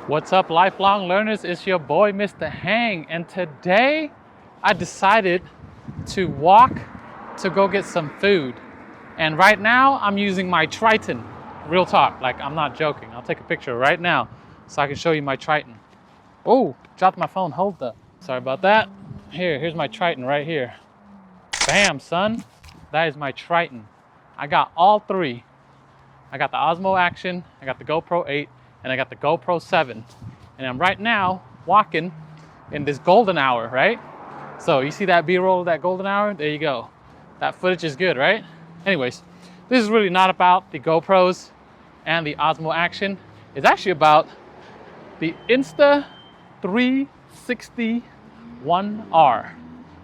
What's up, lifelong learners? It's your boy, Mr. Hang, and today I decided to walk to go get some food. And right now I'm using my Triton. Real talk, like I'm not joking. I'll take a picture right now so I can show you my Triton. Oh, dropped my phone, hold up. Sorry about that. Here's my Triton right here. Bam, son. That is my Triton. I got all three. I got the Osmo Action, I got the GoPro 8, and I got the GoPro 7. And I'm right now walking in this golden hour, right? So you see that B-roll of that golden hour? There you go. That footage is good, right? Anyways, this is really not about the GoPros and the Osmo Action. It's actually about the Insta360 1R.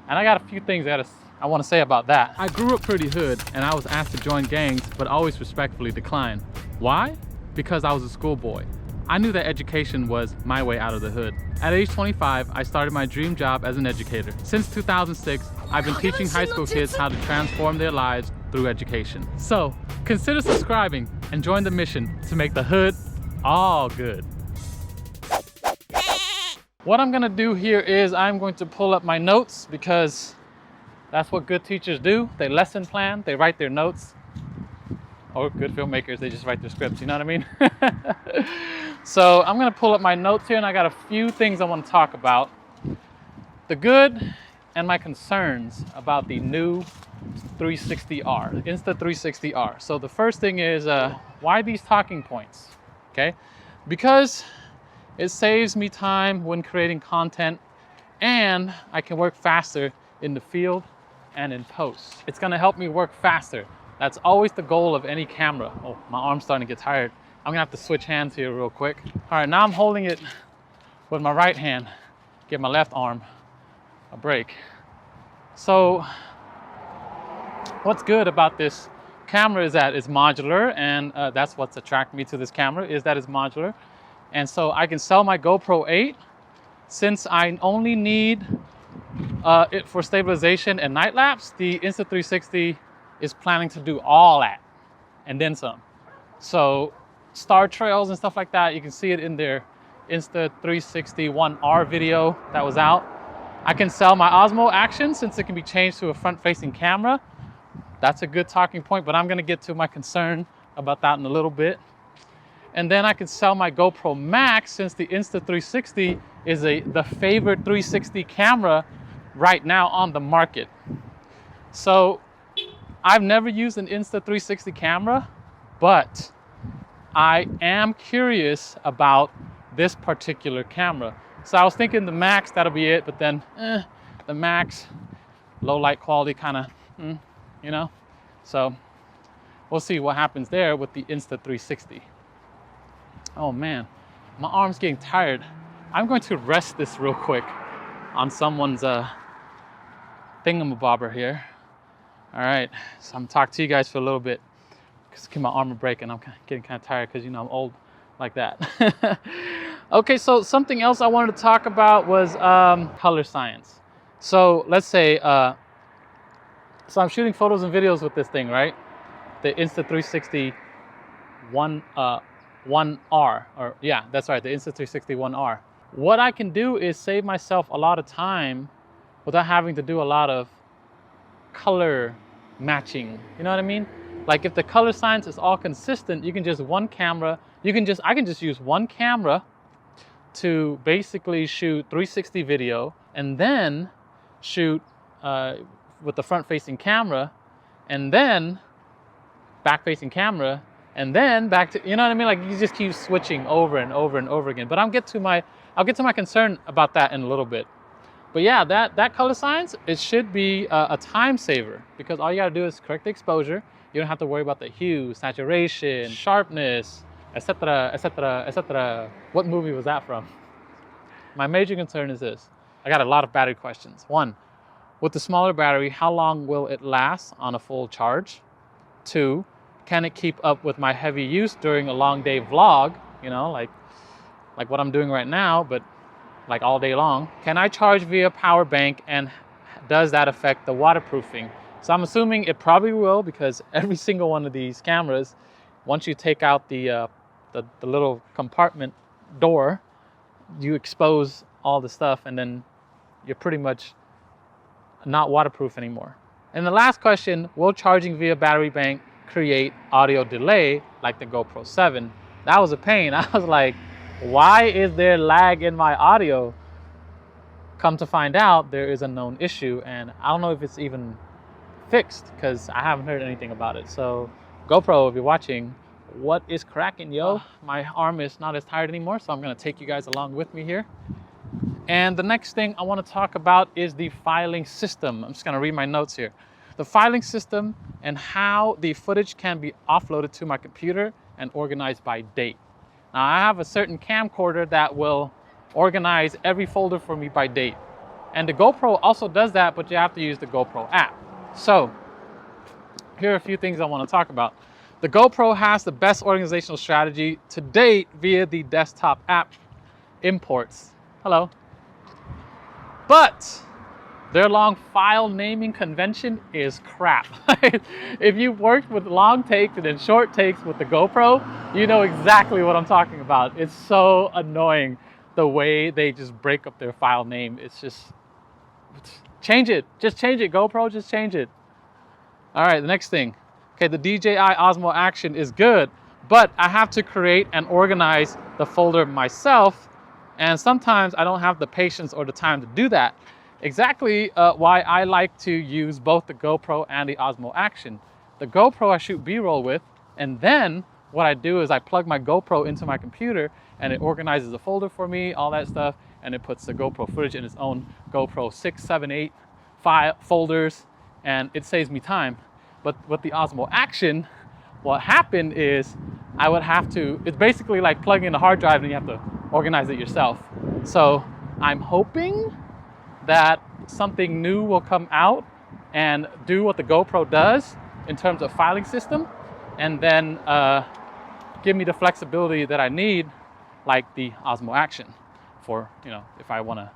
And I got a few things I want to say about that. I grew up pretty hood and I was asked to join gangs, but always respectfully declined. Why? Because I was a schoolboy. I knew that education was my way out of the hood. At age 25, I started my dream job as an educator. Since 2006, I've been teaching high school kids how to transform their lives through education. So consider subscribing and join the mission to make the hood all good. What I'm gonna do here is I'm going to pull up my notes because that's what good teachers do. They lesson plan, they write their notes. Or good filmmakers, they just write their scripts, you know what I mean? So I'm gonna pull up my notes here and I got a few things I want to talk about. The good and my concerns about the new 360R, Insta360R. So the first thing is, why these talking points, okay? Because it saves me time when creating content and I can work faster in the field and in post. It's gonna help me work faster. That's always the goal of any camera. Oh, my arm's starting to get tired. I'm gonna have to switch hands here real quick. All right, now I'm holding it with my right hand. Give my left arm a break. So what's good about this camera is that it's modular, and that's what's attracted me to this camera, is that it's modular. And so I can sell my GoPro 8 since I only need it for stabilization and night lapse. The Insta360 is planning to do all that and then some. So star trails and stuff like that, you can see it in their Insta360 1R video that was out. I can sell my Osmo Action since it can be changed to a front-facing camera. That's a good talking point, but I'm gonna get to my concern about that in a little bit. And then I can sell my GoPro Max since the Insta360 is the favorite 360 camera right now on the market. So I've never used an Insta360 camera, but I am curious about this particular camera. So I was thinking the Max, that'll be it, but then the Max, low light quality kind of, you know? So we'll see what happens there with the Insta360. Oh man, my arm's getting tired. I'm going to rest this real quick on someone's thingamabobber here. All right, so I'm gonna talk to you guys for a little bit because give my arm a break and I'm getting kind of tired because, you know, I'm old like that. Okay, so something else I wanted to talk about was color science. So let's say, so I'm shooting photos and videos with this thing, right? The Insta360 1R, or yeah, that's right, the Insta360 1R. What I can do is save myself a lot of time without having to do a lot of color matching, you know what I mean? Like if the color science is all consistent, you can just I can just use one camera to basically shoot 360 video and then shoot with the front facing camera and then back facing camera and then back to, you know what I mean? Like you just keep switching over and over and over again. But I'll get to my concern about that in a little bit. But yeah, that color science, it should be a time saver because all you gotta do is correct the exposure. You don't have to worry about the hue, saturation, sharpness, etc., etc., etc. What movie was that from? My major concern is this. I got a lot of battery questions. One, with the smaller battery, how long will it last on a full charge? Two, can it keep up with my heavy use during a long day vlog? You know, like what I'm doing right now, but like all day long. Can I charge via power bank, and does that affect the waterproofing? So I'm assuming it probably will, because every single one of these cameras, once you take out the little compartment door, you expose all the stuff and then you're pretty much not waterproof anymore. And the last question, will charging via battery bank create audio delay like the GoPro 7? That was a pain. I was like, why is there lag in my audio? Come to find out, there is a known issue, and I don't know if it's even fixed because I haven't heard anything about it. So GoPro, if you're watching, what is cracking, yo? My arm is not as tired anymore, so I'm gonna take you guys along with me here. And the next thing I want to talk about is the filing system. I'm just going to read my notes here. The filing system and how the footage can be offloaded to my computer and organized by date. Now, I have a certain camcorder that will organize every folder for me by date. And the GoPro also does that, but you have to use the GoPro app. So here are a few things I want to talk about. The GoPro has the best organizational strategy to date via the desktop app imports. Hello. But their long file naming convention is crap. If you've worked with long takes and then short takes with the GoPro, you know exactly what I'm talking about. It's so annoying the way they just break up their file name. It's just, change it. Just change it, GoPro, just change it. All right, the next thing. Okay, the DJI Osmo Action is good, but I have to create and organize the folder myself. And sometimes I don't have the patience or the time to do that. Exactly why I like to use both the GoPro and the Osmo Action. The GoPro I shoot B-roll with, and then what I do is I plug my GoPro into my computer and it organizes a folder for me, all that stuff, and it puts the GoPro footage in its own GoPro 6, 7, 8 folders, and it saves me time. But with the Osmo Action, what happened is I would have to, it's basically like plugging in a hard drive and you have to organize it yourself. So I'm hoping that something new will come out and do what the GoPro does in terms of filing system, and then give me the flexibility that I need, like the Osmo Action, for, you know, if I want to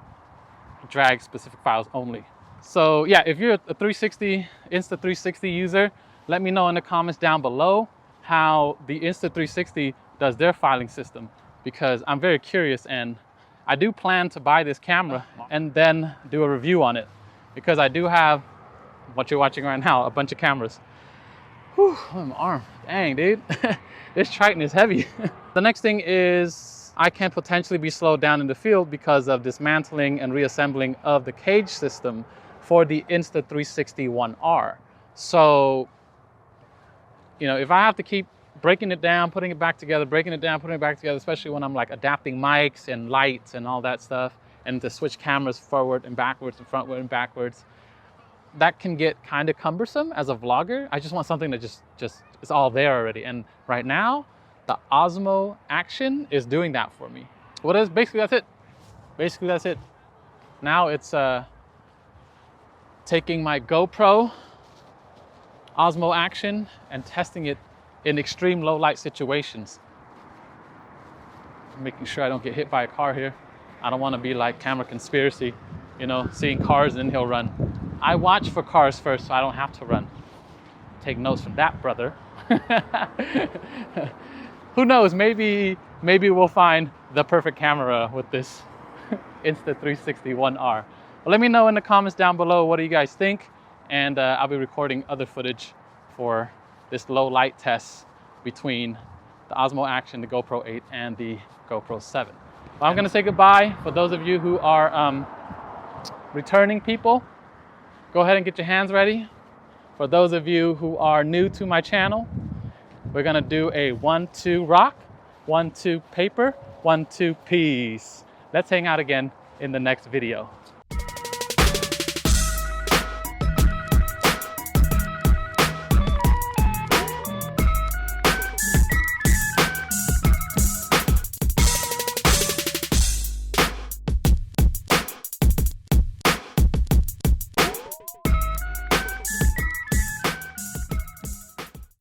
drag specific files only. So yeah, if you're a 360 Insta360 user, let me know in the comments down below how the Insta360 does their filing system, because I'm very curious, and I do plan to buy this camera and then do a review on it, because I do have, what you're watching right now, a bunch of cameras. Whew, my arm, dang dude. This Triton is heavy. The next thing is I can potentially be slowed down in the field because of dismantling and reassembling of the cage system for the Insta360 1R. So, you know, if I have to keep breaking it down, putting it back together, breaking it down, putting it back together, especially when I'm like adapting mics and lights and all that stuff, and to switch cameras forward and backwards and frontward and backwards, that can get kind of cumbersome as a vlogger. I just want something that just is all there already. And right now, the Osmo Action is doing that for me. What is, basically that's it. Basically that's it. Now it's taking my GoPro Osmo Action and testing it in extreme low light situations. Making sure I don't get hit by a car here. I don't want to be like Camera Conspiracy, you know, seeing cars and then he'll run. I watch for cars first so I don't have to run. Take notes from that, brother. Who knows, maybe we'll find the perfect camera with this Insta360 1R. Well, let me know in the comments down below, what do you guys think? And I'll be recording other footage for this low light test between the Osmo Action, the GoPro 8, and the GoPro 7. Well, I'm gonna say goodbye. For those of you who are returning people, go ahead and get your hands ready. For those of you who are new to my channel, we're gonna do a 1-2 rock, 1-2 paper, 1-2 peace. Let's hang out again in the next video.